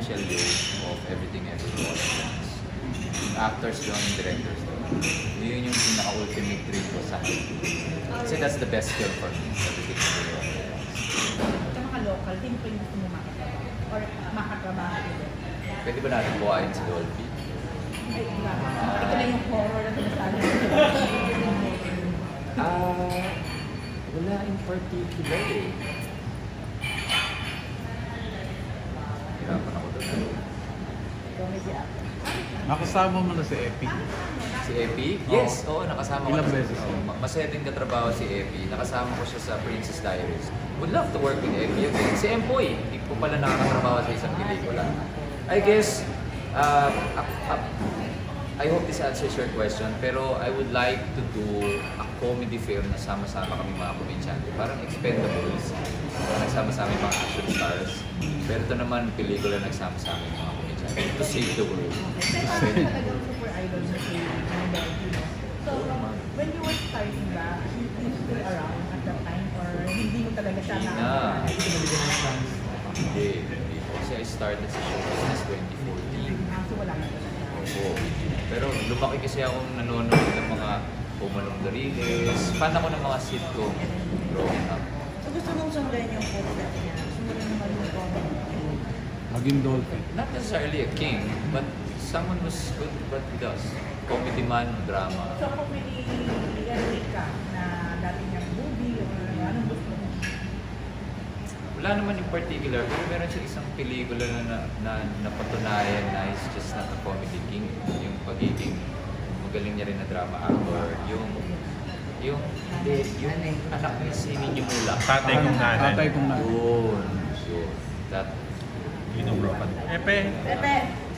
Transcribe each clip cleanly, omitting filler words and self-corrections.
Michelle Yeoh of Everything Everywhere All at Once. Yung actors doon, yung directors doon. Yun yung pinaka-ultimate dream ko sa akin. Kasi that's the best film for me. Everything Everywhere All at Once. Sa mga local, sino pa yung gusto mo makatrabaho? Or makatrabaho ulit? Pwede ba natin buhayin si Dolphy? Ay, iba. Ito na yung horror na sinasabi. Wala in particular eh. Hirapan ako doon. Comedy actor. Nakasama mo na si Epi. Si Epi? Yes, oo, nakasama ko. Ilang na- beses? Oo, masaya din katrabaho si Epi. Nakasama ko siya sa Princess Diaries. Would love to work with Epi again. Si Empoy, hindi ko pala nakakatrabaho sa isang pelikula. I guess, I hope this answers your question, pero I would like to do a comedy film na sama-sama kami mga komedyante. Parang Expendables, nagsama-sama yung mga action stars. Pero ito naman, pelikula nagsama-sama yung mga komedyante. To save the world. Kasi talagang super idol mo si Dolphy. So, when you were starting ba, you still around at that time? Or hindi mo talaga siya Hindi na. Hindi. Kasi I started sa show business 2014. So, wala na talaga. Oo. Pero lumaki kasi akong nanonood ng mga Pumalong Dariles. Fan ako ng mga sitcom growing up. So, gusto mong sundan yung footstep niya? Gusto mo rin naman yung comedy? Maging Dolphy. Not necessarily a king, but someone who's good at what he does. Comedy man, drama. So, comedy, ano ka na dati niyang movie or anong gusto mo? Wala naman in particular, pero meron siya isang pelikula na napatunayan na he's just not a comedy king. Yung pagiging magaling niya rin na drama actor. Yung anak niya si Ninyo Mula. Tatay kong nanay. Tatay kong nanay. Yun. That, Yun ang bro. Epe, Pepe!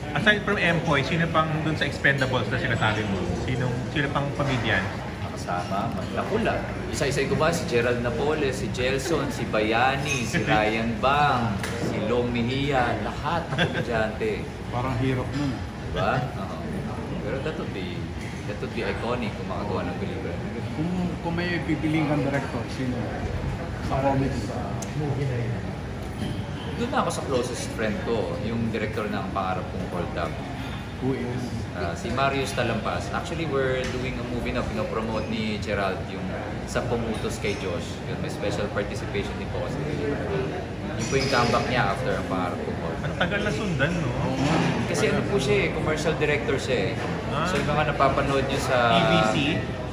aside from Empoy, sino pang dun sa Expendables na sinasabi mo? Sino pang pamilyan? nakasama, nakula. Isa-isa ko ba? Si Gerald Napoles, si Jelson, si Bayani, si Ryan Bang, si Long Mejia, lahat ng komedyante. Parang hirap nun. Diba? Oo. Pero that would be iconic kung makagawa ng pelikula. Kung may pipiling kang director, sino? Sa comedy. Doon na ako sa closest friend ko, yung director ng Pangarap Kong Hold Up. Who is? Si Marius Talampas. Actually, we're doing a movie na pinopromote ni Gerald, yung sa Pumutos kay Josh. Yun, may special participation din po kasi. Yun po yung comeback niya after ang Pangarap Kong Hold Up. Ang tagal na sundan, no? Kasi ano po siya eh, commercial director siya eh. So yung mga napapanood niyo sa... EVC?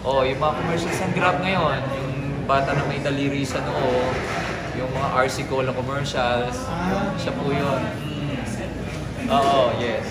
Yung mga commercials ng Grab ngayon, yung bata na may daliri sa noo, yung mga RC Cola commercials, siya po yun. Oo, yes.